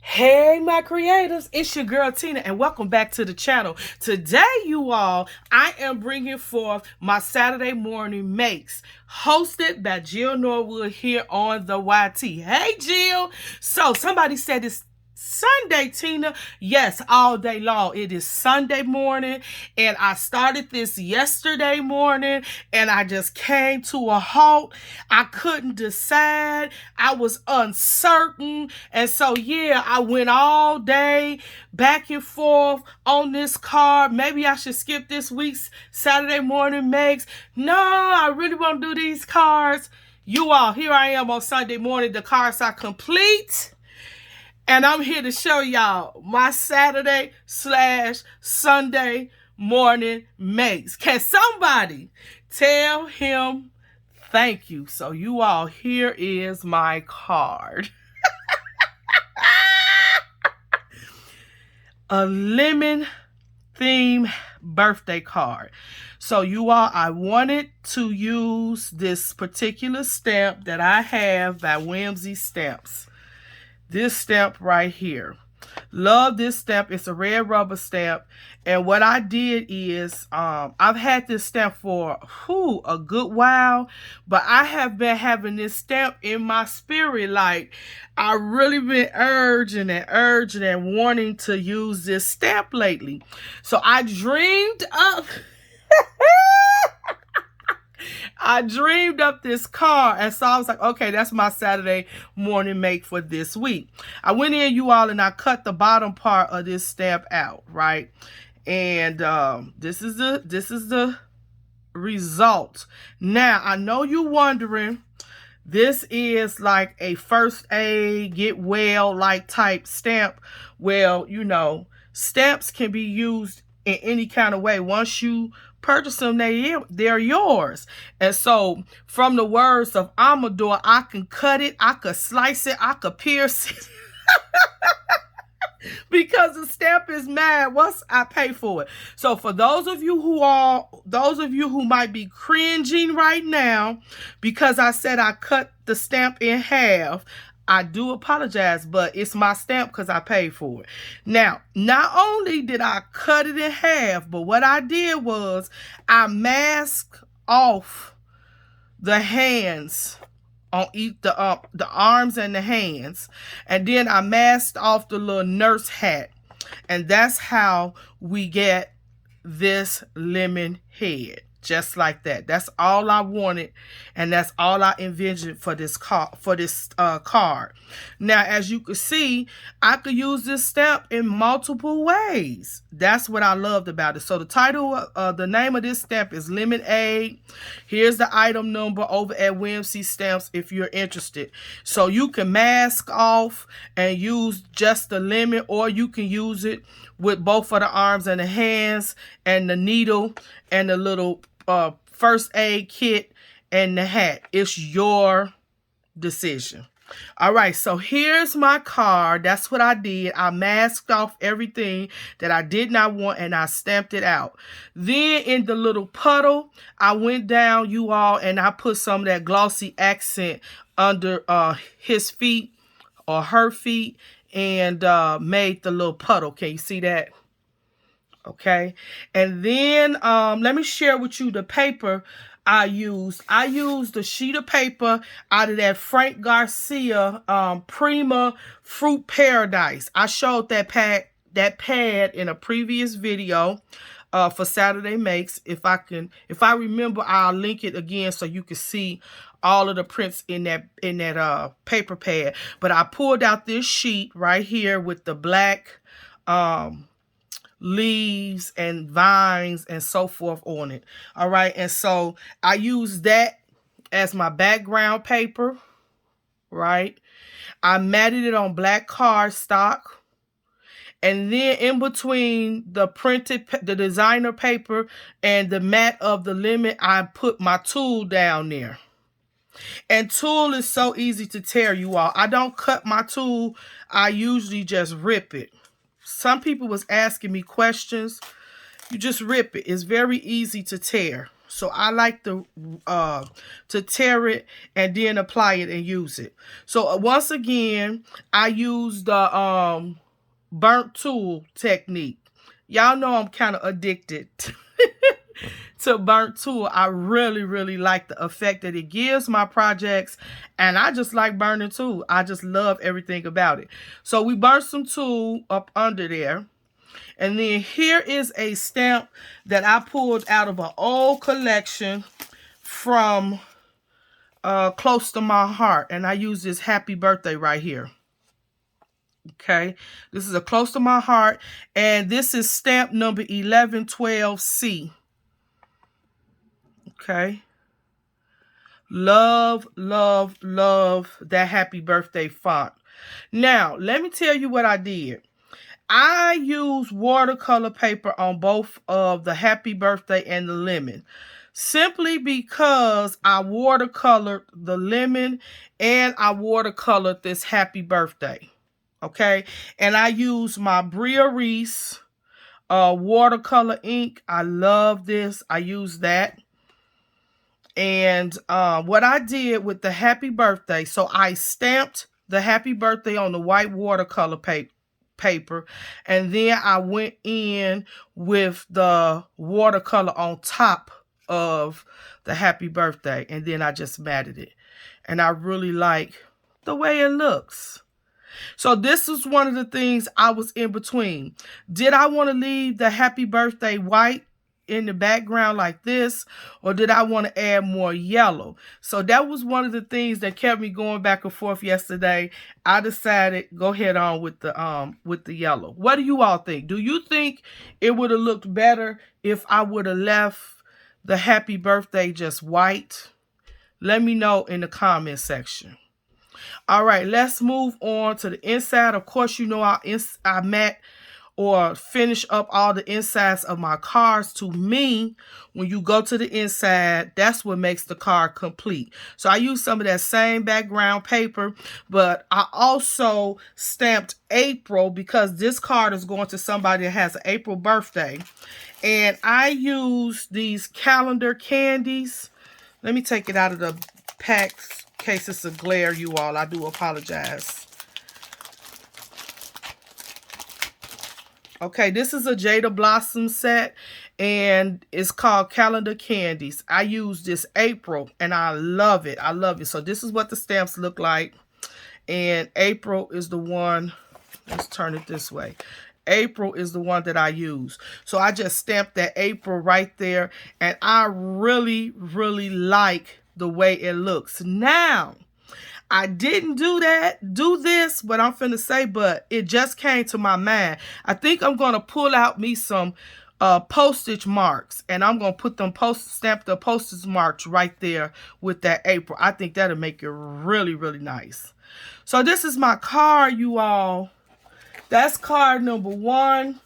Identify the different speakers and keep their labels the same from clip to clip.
Speaker 1: Hey, my creatives, it's your girl Tina, and welcome back to the channel. Today, you all, I am bringing forth my Saturday morning makes, hosted by Jill Norwood here on the YT. Hey, Jill. So, somebody said it's Sunday, Tina. Yes, all day long. It is Sunday morning, and I started this yesterday morning, and I just came to a halt. I couldn't decide. I was uncertain. And so, yeah, I went all day back and forth on this card. Maybe I should skip this week's Saturday morning makes. No, I really want to do these cards. You all, here I am on Sunday morning. The cards are complete. And I'm here to show y'all my Saturday/Sunday morning makes. Can somebody tell him thank you? So you all, here is my card. A lemon theme birthday card. So you all, I wanted to use this particular stamp that I have by Whimsy Stamps. This stamp right here. Love this stamp. It's a red rubber stamp. And what I did is, I've had this stamp for a good while, but I have been having this stamp in my spirit. Like, I really been urging and wanting to use this stamp lately. So I dreamed up I dreamed up this card, and so I was like, okay, that's my Saturday morning make for this week. I went in, you all, and I cut the bottom part of this stamp out, right? And this is the result. Now, I know you wondering, this is like a first aid, get well like type stamp. Well, you know, stamps can be used in any kind of way. Once you purchase them, they're yours. And so, from the words of Amador, I can cut it, I could slice it, I could pierce it. Because the stamp is mad once I pay for it. So for those of you who might be cringing right now because I said I cut the stamp in half, I do apologize, but it's my stamp because I paid for it. Now, not only did I cut it in half, but what I did was I masked off the hands on the arms and the hands, and then I masked off the little nurse hat, and that's how we get this lemon head. Just like that. That's all I wanted, and that's all I envisioned for this card. Now, as you can see, I could use this stamp in multiple ways. That's what I loved about it. So the title, the name of this stamp is Lemonade. Here's the item number over at Whimsy Stamps if you're interested. So you can mask off and use just the lemon, or you can use it with both of the arms and the hands and the needle and the little first aid kit and the hat. It's your decision. All right, so here's my card. That's what I did. I masked off everything that I did not want, and I stamped it out. Then in the little puddle, I went down, you all, and I put some of that glossy accent under his feet or her feet, and made the little puddle. Can you see that? Okay, and then let me share with you the paper I used. I used a sheet of paper out of that Frank Garcia Prima Fruit Paradise. I showed that pad in a previous video for Saturday Makes. If I remember, I'll link it again so you can see all of the prints in that paper pad. But I pulled out this sheet right here with the black leaves and vines and so forth on it. All right, and so I use that as my background paper, right? I matted it on black cardstock, and then in between the designer paper and the mat of the lemon, I put my tool down there. And tool is so easy to tear, you all. I don't cut my tool. I usually just rip it. Some people was asking me questions. You just rip it. It's very easy to tear. So I like to tear it and then apply it and use it. So once again, I use the burnt tool technique. Y'all know I'm kind of addicted to burnt tool. I really, really like the effect that it gives my projects, and I just like burning tool. I just love everything about it. So we burnt some tool up under there. And then here is a stamp that I pulled out of an old collection from Close to My Heart. And I use this happy birthday right here. Okay, this is a Close to My Heart, and this is stamp number 1112C. Okay, love, love, love that happy birthday font. Now, let me tell you what I did. I use watercolor paper on both of the happy birthday and the lemon, simply because I watercolored the lemon and I watercolored this happy birthday. Okay, and I use my Bria Reese watercolor ink. I love this. I use that. And what I did with the happy birthday, so I stamped the happy birthday on the white watercolor paper, and then I went in with the watercolor on top of the happy birthday, and then I just matted it. And I really like the way it looks. So this is one of the things I was in between. Did I want to leave the happy birthday white in the background like this, or did I want to add more yellow? So that was one of the things that kept me going back and forth yesterday. I decided go head on with the yellow. What do you all think? Do you think it would have looked better if I would have left the happy birthday just white? Let me know in the comment section. All right, let's move on to the inside. Of course, you know I mat or finish up all the insides of my cards. To me, when you go to the inside, that's what makes the card complete. So I use some of that same background paper, but I also stamped April because this card is going to somebody that has an April birthday. And I use these calendar candies. Let me take it out of the pack in case it's a glare, you all. I do apologize. Okay, this is a Jada Blossom set, and it's called Calendar Candies. I use this April, and I love it. I love it. So this is what the stamps look like, and April is the one. Let's turn it this way. April is the one that I use. So I just stamped that April right there, and I really, really like the way it looks. Now, I didn't do this, what I'm finna say, but it just came to my mind. I think I'm gonna pull out me some postage marks, and I'm gonna put them stamp the postage marks right there with that April. I think that'll make it really, really nice. So this is my card, you all. That's card number 1.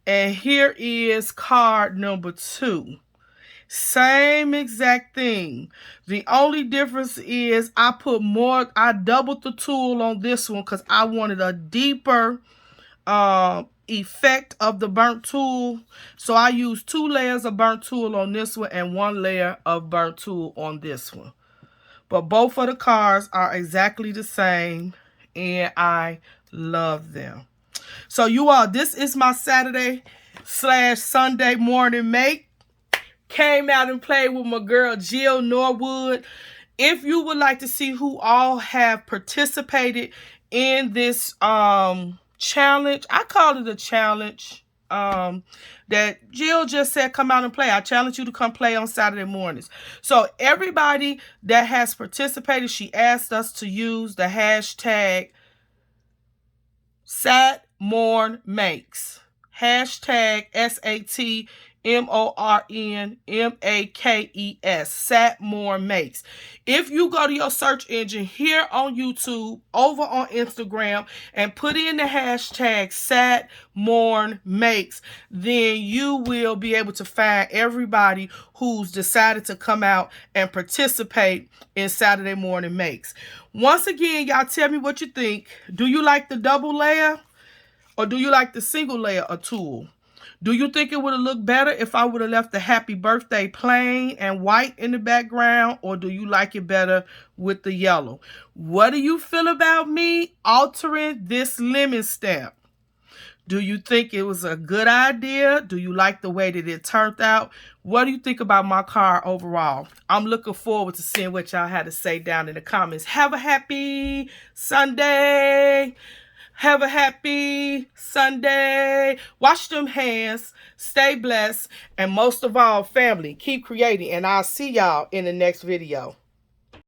Speaker 1: And here is card number 2. Same exact thing. The only difference is I doubled the tool on this one because I wanted a deeper effect of the burnt tool. So I used 2 layers of burnt tool on this one and 1 layer of burnt tool on this one. But both of the cards are exactly the same, and I love them. So you all, this is my Saturday/Sunday morning make. Came out and played with my girl Jill Norwood. If you would like to see who all have participated in this challenge, I call it a challenge, that Jill just said come out and play. I challenge you to come play on Saturday mornings. So everybody that has participated, she asked us to use the hashtag SatMornMakes. Hashtag SatMornMakes. SatMornMakes. If you go to your search engine here on YouTube, over on Instagram, and put in the hashtag SatMornMakes, then you will be able to find everybody who's decided to come out and participate in Saturday Morning Makes. Once again, y'all tell me what you think. Do you like the double layer, or do you like the single layer of tool? Do you think it would have looked better if I would have left the happy birthday plain and white in the background, or do you like it better with the yellow? What do you feel about me altering this lemon stamp? Do you think it was a good idea? Do you like the way that it turned out? What do you think about my card overall? I'm looking forward to seeing what y'all had to say down in the comments. Have a happy Sunday. Have a happy Sunday. Wash them hands. Stay blessed. And most of all, family, keep creating. And I'll see y'all in the next video.